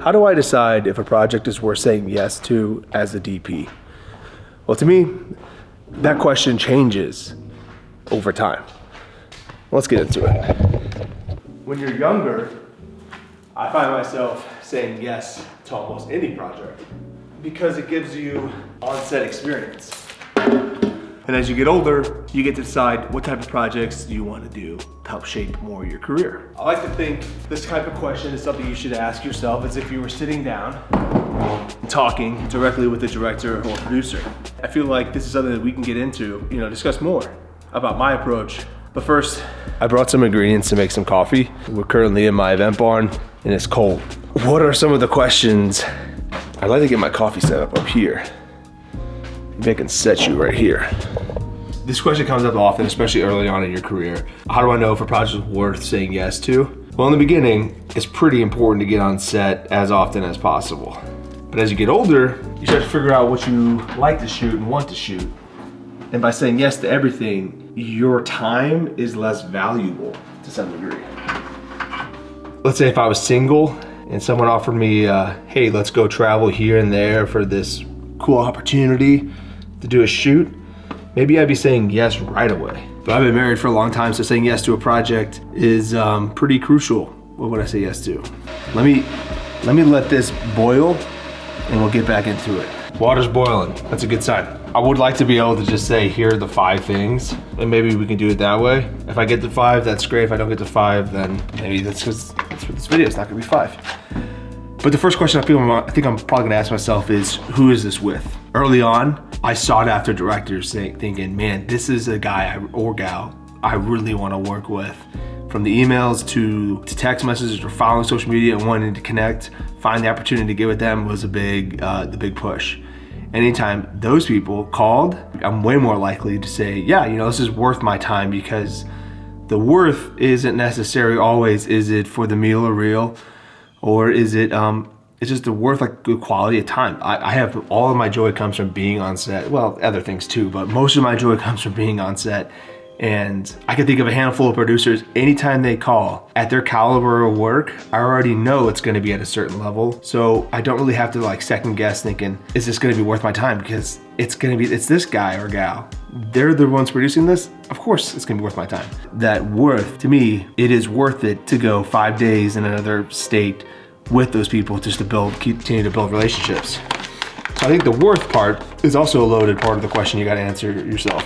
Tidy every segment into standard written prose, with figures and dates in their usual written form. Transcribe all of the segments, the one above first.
how do I decide if a project is worth saying yes to as a DP? Well, to me, that question changes over time. Let's get into it. When you're younger, I find myself saying yes to almost any project because it gives you on-set experience. And as you get older, you get to decide what type of projects you want to do to help shape more of your career. I like to think this type of question is something you should ask yourself as if you were sitting down and talking directly with the director or producer. I feel like this is something that we can get into, discuss more about my approach. But first, I brought some ingredients to make some coffee. We're currently in my event barn and it's cold. What are some of the questions? I'd like to get my coffee set up here. Maybe I can set you right here. This question comes up often, especially early on in your career. How do I know if a project is worth saying yes to? Well, in the beginning, it's pretty important to get on set as often as possible. But as you get older, you start to figure out what you like to shoot and want to shoot. And by saying yes to everything, your time is less valuable to some degree. Let's say if I was single and someone offered me, hey, let's go travel here and there for this cool opportunity to do a shoot, maybe I'd be saying yes right away. But I've been married for a long time, so saying yes to a project is pretty crucial. What would I say yes to? Let me let this boil and we'll get back into it. Water's boiling, that's a good sign. I would like to be able to just say, here are the 5 things, and maybe we can do it that way. If I get to 5, that's great. If I don't get to 5, then maybe that's for this video, it's not gonna be 5. But the first question I think I'm probably gonna ask myself is, who is this with? Early on, I sought after directors thinking, man, this is a guy or gal I really wanna work with. From the emails to text messages or following social media and wanting to connect, find the opportunity to get with them was the big push. Anytime those people called, I'm way more likely to say, yeah, this is worth my time, because the worth isn't necessarily always, is it for the meal or reel? Or is it, it's just the worth, like good quality of time. I have, all of my joy comes from being on set. Well, other things too, but most of my joy comes from being on set. And I can think of a handful of producers, anytime they call at their caliber of work, I already know it's gonna be at a certain level. So I don't really have to second guess thinking, is this gonna be worth my time? Because it's this guy or gal. They're the ones producing this. Of course it's gonna be worth my time. That worth, to me, it is worth it to go 5 days in another state with those people just to continue to build relationships. So I think the worth part is also a loaded part of the question you gotta answer yourself.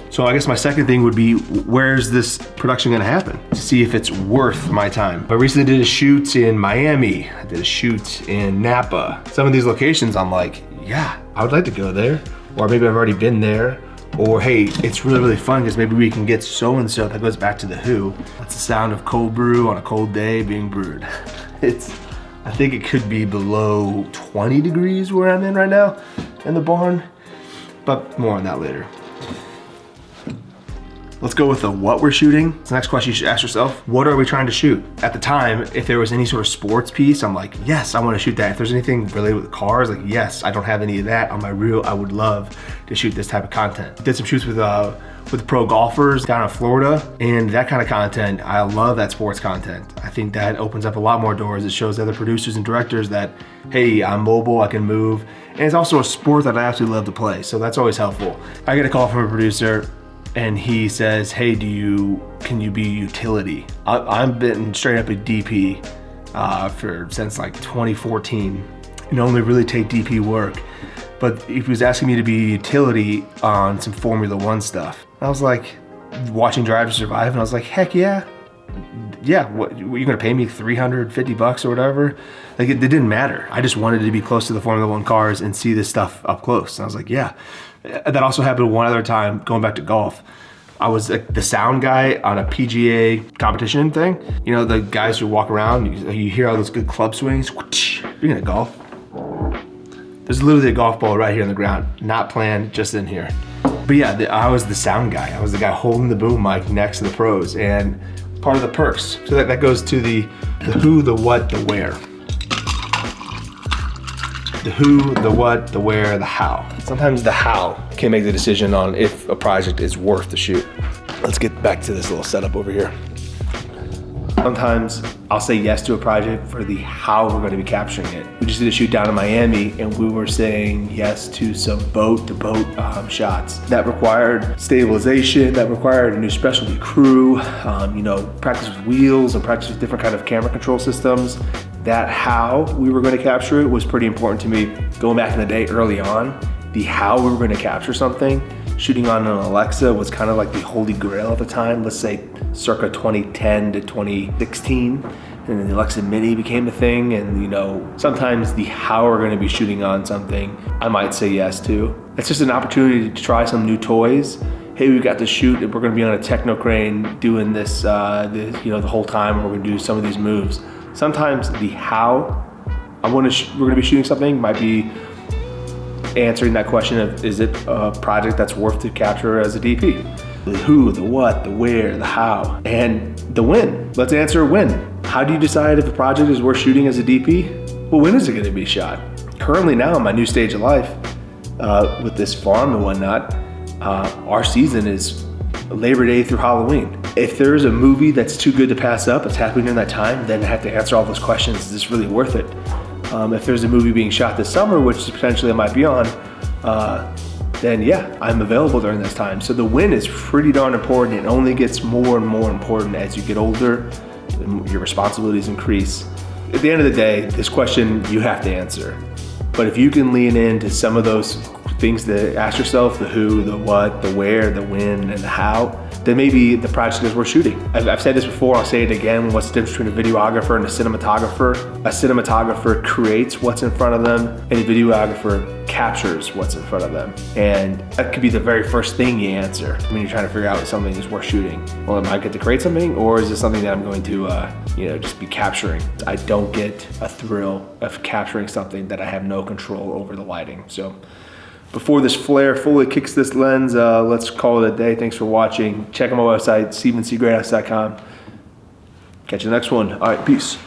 So I guess my second thing would be, where's this production gonna happen? To see if it's worth my time. I recently did a shoot in Miami. I did a shoot in Napa. Some of these locations I'm like, yeah, I would like to go there. Or maybe I've already been there. Or hey, it's really, really fun because maybe we can get so-and-so. That goes back to The Who. That's the sound of cold brew on a cold day being brewed. I think it could be below 20 degrees where I'm in right now in the barn, but more on that later. Let's go with the what we're shooting. The next question you should ask yourself, what are we trying to shoot? At the time, if there was any sort of sports piece, I'm like, yes, I want to shoot that. If there's anything related with cars, like, yes, I don't have any of that on my reel. I would love to shoot this type of content. Did some shoots with pro golfers down in Florida, and that kind of content, I love that sports content. I think that opens up a lot more doors. It shows other producers and directors that, hey, I'm mobile, I can move. And it's also a sport that I absolutely love to play, so that's always helpful. I get a call from a producer, and he says, hey, can you be utility? I've been straight up a DP since like 2014 and only really take DP work. But he was asking me to be utility on some Formula One stuff. I was like, watching Drive to Survive, and I was like, heck yeah. Yeah, what, you're gonna pay me $350 or whatever? Like, it didn't matter. I just wanted to be close to the Formula One cars and see this stuff up close. And I was like, yeah. That also happened one other time, going back to golf. I was the sound guy on a PGA competition thing. The guys who walk around, you hear all those good club swings. Speaking of golf, there's literally a golf ball right here on the ground, not planned, just in here. But yeah, I was the sound guy. I was the guy holding the boom mic next to the pros, and part of the perks. So that goes to the who, the what, the where. The who, the what, the where, the how. Sometimes the how can make the decision on if a project is worth the shoot. Let's get back to this little setup over here. Sometimes I'll say yes to a project for the how we're going to be capturing it. We just did a shoot down in Miami and we were saying yes to some boat-to-boat shots. That required stabilization, that required a new specialty crew, practice with wheels and practice with different kind of camera control systems. That how we were going to capture it was pretty important to me. Going back in the day early on, the how we were going to capture something, shooting on an Alexa was kind of like the holy grail at the time. Let's say circa 2010 to 2016. And then the Alexa Mini became a thing. And sometimes the how we're going to be shooting on something, I might say yes to. It's just an opportunity to try some new toys. Hey, we've got to shoot and we're going to be on a techno crane doing this, the whole time, or we're going to do some of these moves. Sometimes the how we're going to be shooting something might be answering that question of, is it a project that's worth to capture as a DP? The who, the what, the where, the how, and the when. Let's answer when. How do you decide if a project is worth shooting as a DP? Well, when is it going to be shot? Currently now in my new stage of life, with this farm and whatnot, our season is Labor Day through Halloween. If there's a movie that's too good to pass up, it's happening in that time, then I have to answer all those questions. Is this really worth it? If there's a movie being shot this summer, which potentially I might be on, then yeah, I'm available during this time. So the when is pretty darn important. It only gets more and more important as you get older, and your responsibilities increase. At the end of the day, this question you have to answer. But if you can lean into some of those things to ask yourself, the who, the what, the where, the when, and the how, then maybe the project is worth shooting. I've said this before, I'll say it again. What's the difference between a videographer and a cinematographer? A cinematographer creates what's in front of them, and a videographer captures what's in front of them. And that could be the very first thing you answer when you're trying to figure out if something is worth shooting. Well, am I get to create something, or is this something that I'm going to just be capturing? I don't get a thrill of capturing something that I have no control over the lighting. So before this flare fully kicks this lens, let's call it a day. Thanks for watching. Check out my website, StephenCGreathouse.com. Catch you the next one. All right, peace.